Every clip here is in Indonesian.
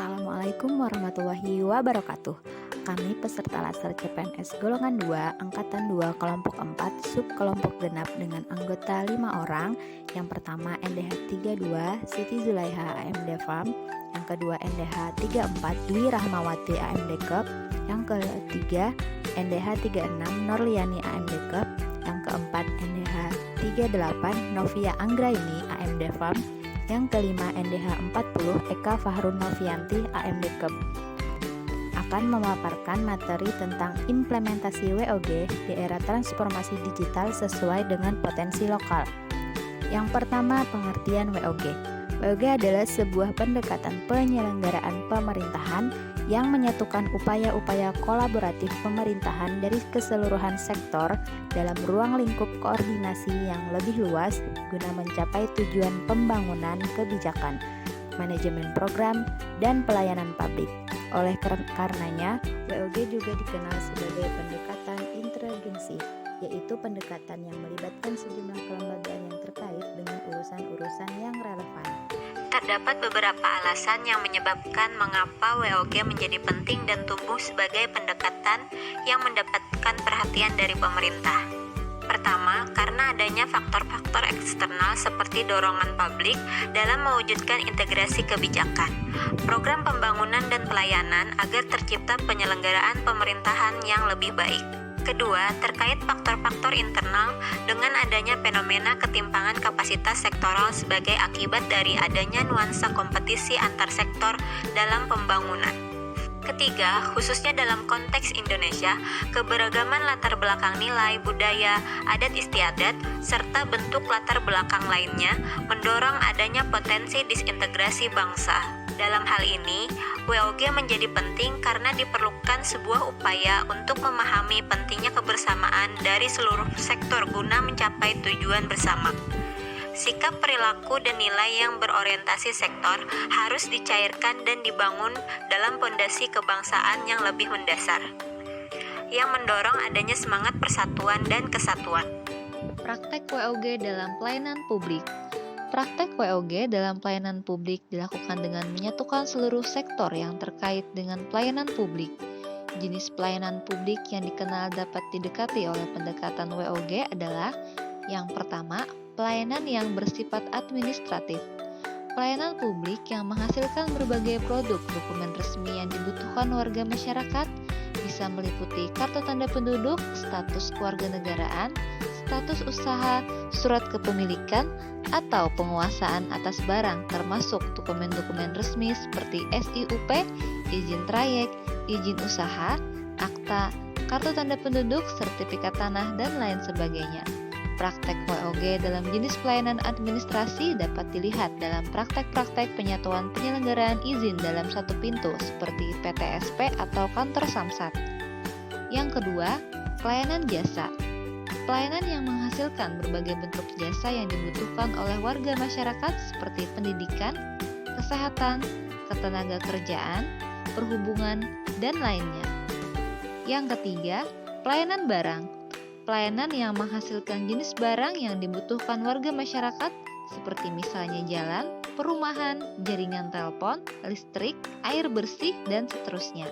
Assalamualaikum warahmatullahi wabarakatuh. Kami peserta Laser CPNS golongan 2, angkatan 2, kelompok 4, sub kelompok genap dengan anggota 5 orang. Yang pertama NDH 32 Siti Zulaiha AMD Farm, yang kedua NDH 34 Dwi Rahmawati AMD Cup, yang ketiga NDH 36 Norliani AMD Cup, yang keempat NDH 38 Novia Anggraini AMD Farm, yang kelima NDH 40 Eka Fahrun Novianti AMD Cup akan memaparkan materi tentang implementasi WOG di era transformasi digital sesuai dengan potensi lokal. Yang pertama, pengertian WOG. WOG adalah sebuah pendekatan penyelenggaraan pemerintahan yang menyatukan upaya-upaya kolaboratif pemerintahan dari keseluruhan sektor dalam ruang lingkup koordinasi yang lebih luas guna mencapai tujuan pembangunan kebijakan, manajemen program, dan pelayanan publik. Oleh karenanya, WOG juga dikenal sebagai pendekatan interagensi, yaitu pendekatan yang melibatkan sejumlah kelembagaan yang terkait dengan urusan-urusan yang relevan. Terdapat beberapa alasan yang menyebabkan mengapa WOG menjadi penting dan tumbuh sebagai pendekatan yang mendapatkan perhatian dari pemerintah. Pertama, karena adanya faktor-faktor eksternal seperti dorongan publik dalam mewujudkan integrasi kebijakan, program pembangunan dan pelayanan agar tercipta penyelenggaraan pemerintahan yang lebih baik. Kedua, terkait faktor-faktor internal dengan adanya fenomena ketimpangan kapasitas sektoral sebagai akibat dari adanya nuansa kompetisi antar sektor dalam pembangunan. Ketiga, khususnya dalam konteks Indonesia, keberagaman latar belakang nilai, budaya, adat istiadat, serta bentuk latar belakang lainnya mendorong adanya potensi disintegrasi bangsa. Dalam hal ini, WOG menjadi penting karena diperlukan sebuah upaya untuk memahami pentingnya kebersamaan dari seluruh sektor guna mencapai tujuan bersama. Sikap, perilaku, dan nilai yang berorientasi sektor harus dicairkan dan dibangun dalam pondasi kebangsaan yang lebih mendasar, yang mendorong adanya semangat persatuan dan kesatuan. Praktek WOG dalam pelayanan publik. Praktek WOG dalam pelayanan publik dilakukan dengan menyatukan seluruh sektor yang terkait dengan pelayanan publik. Jenis pelayanan publik yang dikenal dapat didekati oleh pendekatan WOG adalah: yang pertama, pelayanan yang bersifat administratif. Pelayanan publik yang menghasilkan berbagai produk dokumen resmi yang dibutuhkan warga masyarakat bisa meliputi kartu tanda penduduk, status kewarganegaraan, status usaha, surat kepemilikan, atau penguasaan atas barang termasuk dokumen-dokumen resmi seperti SIUP, izin trayek, izin usaha, akta, kartu tanda penduduk, sertifikat tanah, dan lain sebagainya. Praktek WOG dalam jenis pelayanan administrasi dapat dilihat dalam praktek-praktek penyatuan penyelenggaraan izin dalam satu pintu seperti PTSP atau kantor Samsat. Yang kedua, pelayanan jasa. Pelayanan yang menghasilkan berbagai bentuk jasa yang dibutuhkan oleh warga masyarakat seperti pendidikan, kesehatan, ketenaga kerjaan, perhubungan, dan lainnya. Yang ketiga, pelayanan barang. Pelayanan yang menghasilkan jenis barang yang dibutuhkan warga masyarakat seperti misalnya jalan, perumahan, jaringan telepon, listrik, air bersih, dan seterusnya.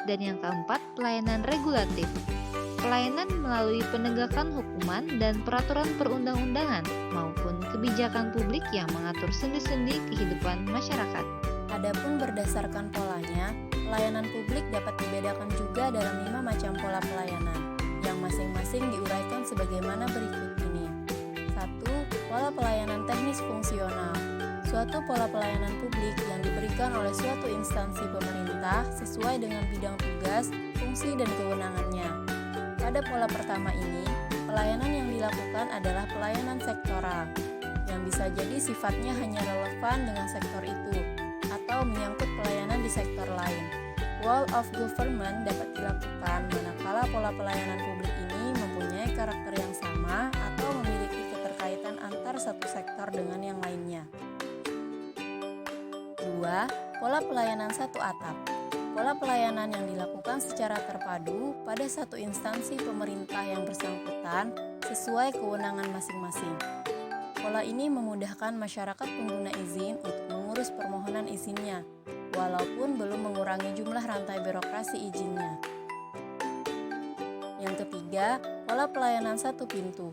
Dan yang keempat, pelayanan regulatif. Pelayanan melalui penegakan hukuman dan peraturan perundang-undangan maupun kebijakan publik yang mengatur sendi-sendi kehidupan masyarakat. Adapun berdasarkan polanya, pelayanan publik dapat dibedakan juga dalam 5 macam pola pelayanan yang masing-masing diuraikan sebagaimana berikut ini. 1. Pola pelayanan teknis fungsional. Suatu pola pelayanan publik yang diberikan oleh suatu instansi pemerintah sesuai dengan bidang tugas, fungsi, dan kewenangannya. Pada pola pertama ini, pelayanan yang dilakukan adalah pelayanan sektoral, yang bisa jadi sifatnya hanya relevan dengan sektor itu, atau menyangkut pelayanan di sektor lain. Whole of government dapat dilakukan manakala pola pelayanan publik ini mempunyai karakter yang sama atau memiliki keterkaitan antar satu sektor dengan yang lainnya. 2. Pola pelayanan satu atap. Pola pelayanan yang dilakukan secara terpadu pada satu instansi pemerintah yang bersangkutan sesuai kewenangan masing-masing. Pola ini memudahkan masyarakat pengguna izin untuk mengurus permohonan izinnya, walaupun belum mengurangi jumlah rantai birokrasi izinnya. Yang ketiga, pola pelayanan satu pintu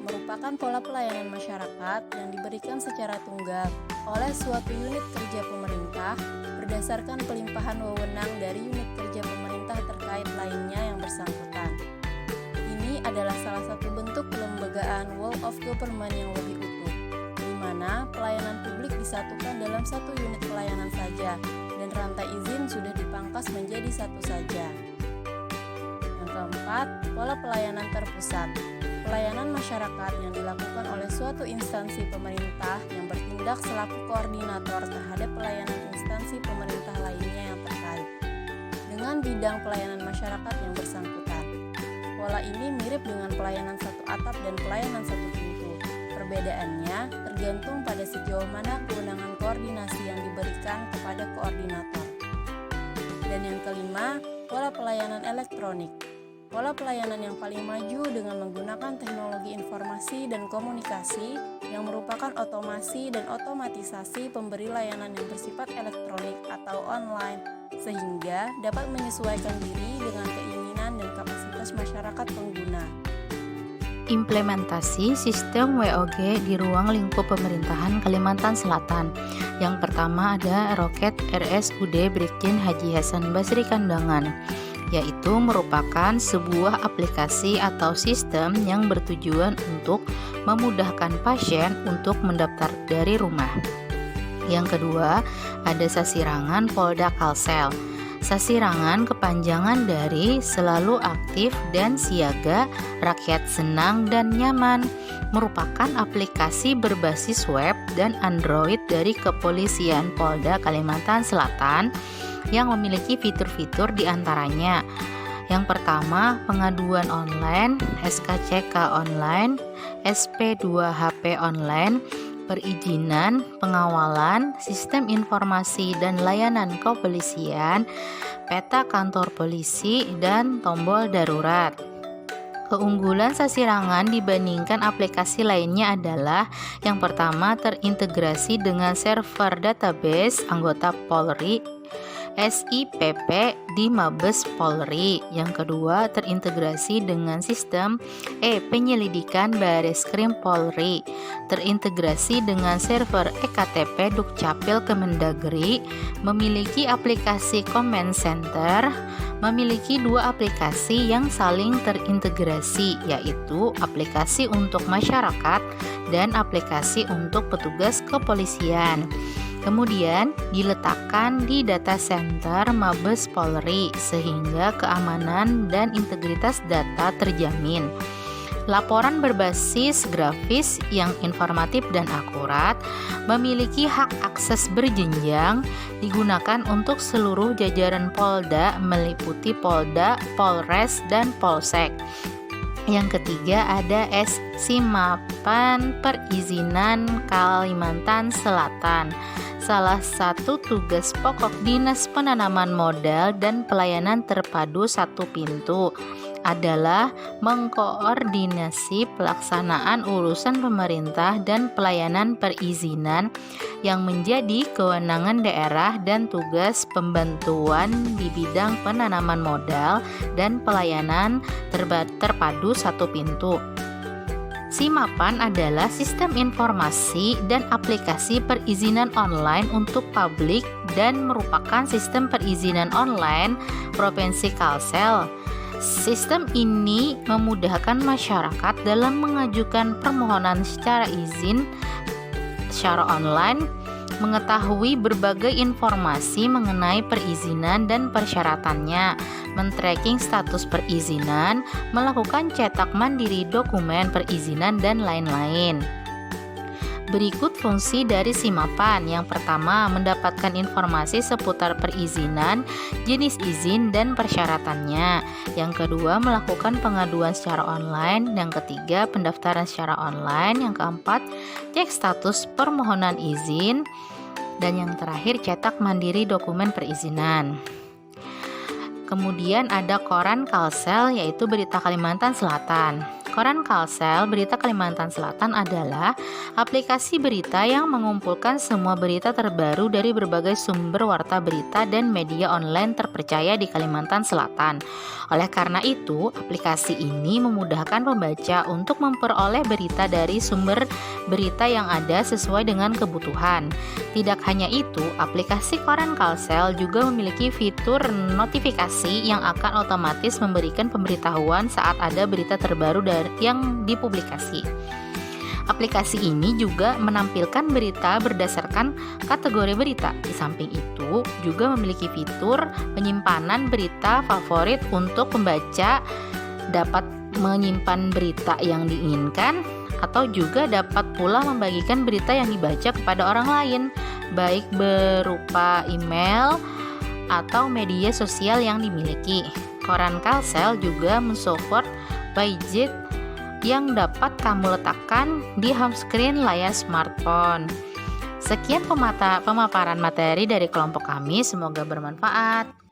merupakan pola pelayanan masyarakat yang diberikan secara tunggal oleh suatu unit kerja pemerintah berdasarkan pelimpahan wewenang dari unit kerja pemerintah terkait lainnya yang bersangkutan. Ini adalah salah satu bentuk kelembagaan whole of government yang lebih utuh, di mana pelayanan publik disatukan dalam satu unit pelayanan saja dan rantai izin sudah dipangkas menjadi satu saja. Yang keempat, pola pelayanan terpusat. Pelayanan masyarakat yang dilakukan oleh suatu instansi pemerintah yang bertindak selaku koordinator terhadap pelayanan instansi pemerintah lainnya yang terkait dengan bidang pelayanan masyarakat yang bersangkutan. Pola ini mirip dengan pelayanan satu atap dan pelayanan satu pintu. Perbedaannya tergantung pada sejauh mana kewenangan koordinasi yang diberikan kepada koordinator. Dan yang kelima, pola pelayanan elektronik. Pola pelayanan yang paling maju dengan menggunakan teknologi informasi dan komunikasi yang merupakan otomasi dan otomatisasi pemberi layanan yang bersifat elektronik atau online, sehingga dapat menyesuaikan diri dengan keinginan dan kapasitas masyarakat pengguna. Implementasi sistem WOG di ruang lingkup pemerintahan Kalimantan Selatan. Yang pertama ada Roket RSUD Brigjen Haji Hasan Basri Kandangan, yaitu merupakan sebuah aplikasi atau sistem yang bertujuan untuk memudahkan pasien untuk mendaftar dari rumah. Yang kedua, ada Sasirangan Polda Kalsel. Sasirangan kepanjangan dari selalu aktif dan siaga, rakyat senang dan nyaman, merupakan aplikasi berbasis web dan Android dari Kepolisian Polda Kalimantan Selatan yang memiliki fitur-fitur diantaranya. Yang pertama, pengaduan online, SKCK online, SP2HP online, perizinan, pengawalan, sistem informasi dan layanan kepolisian, peta kantor polisi, dan tombol darurat. Keunggulan Sasirangan dibandingkan aplikasi lainnya adalah yang pertama, terintegrasi dengan server database anggota Polri SIPP di Mabes Polri. Yang kedua, terintegrasi dengan sistem penyelidikan Bareskrim Polri, terintegrasi dengan server EKTP Dukcapil Kemendagri, memiliki aplikasi Command Center, memiliki dua aplikasi yang saling terintegrasi, yaitu aplikasi untuk masyarakat dan aplikasi untuk petugas kepolisian. Kemudian diletakkan di data center Mabes Polri sehingga keamanan dan integritas data terjamin. Laporan berbasis grafis yang informatif dan akurat, memiliki hak akses berjenjang, digunakan untuk seluruh jajaran Polda meliputi Polda, Polres, dan Polsek. Yang ketiga ada SIMAPAN Perizinan Kalimantan Selatan. Salah satu tugas pokok Dinas Penanaman Modal dan Pelayanan Terpadu Satu Pintu adalah mengkoordinasi pelaksanaan urusan pemerintah dan pelayanan perizinan yang menjadi kewenangan daerah dan tugas pembantuan di bidang penanaman modal dan pelayanan terpadu satu pintu. SIMAPAN adalah sistem informasi dan aplikasi perizinan online untuk publik dan merupakan sistem perizinan online Provinsi Kalsel. Sistem ini memudahkan masyarakat dalam mengajukan permohonan secara izin secara online, mengetahui berbagai informasi mengenai perizinan dan persyaratannya, men-tracking status perizinan, melakukan cetak mandiri dokumen perizinan, dan lain-lain. Berikut fungsi dari SIMAPAN. Yang pertama, mendapatkan informasi seputar perizinan, jenis izin, dan persyaratannya. Yang kedua, melakukan pengaduan secara online. Yang ketiga, pendaftaran secara online. Yang keempat, cek status permohonan izin. Dan yang terakhir, cetak mandiri dokumen perizinan. Kemudian ada Koran Kalsel, yaitu Berita Kalimantan Selatan. Koran Kalsel Berita Kalimantan Selatan adalah aplikasi berita yang mengumpulkan semua berita terbaru dari berbagai sumber warta berita dan media online terpercaya di Kalimantan Selatan. Oleh karena itu, aplikasi ini memudahkan pembaca untuk memperoleh berita dari sumber berita yang ada sesuai dengan kebutuhan. Tidak hanya itu, aplikasi Koran Kalsel juga memiliki fitur notifikasi yang akan otomatis memberikan pemberitahuan saat ada berita terbaru yang dipublikasi. Aplikasi ini juga menampilkan berita berdasarkan kategori berita. Di samping itu, juga memiliki fitur penyimpanan berita favorit untuk pembaca dapat menyimpan berita yang diinginkan atau juga dapat pula membagikan berita yang dibaca kepada orang lain, baik berupa email atau media sosial yang dimiliki. Koran Kalsel juga mensupport widget yang dapat kamu letakkan di home screen layar smartphone. Sekian pemaparan materi dari kelompok kami, semoga bermanfaat.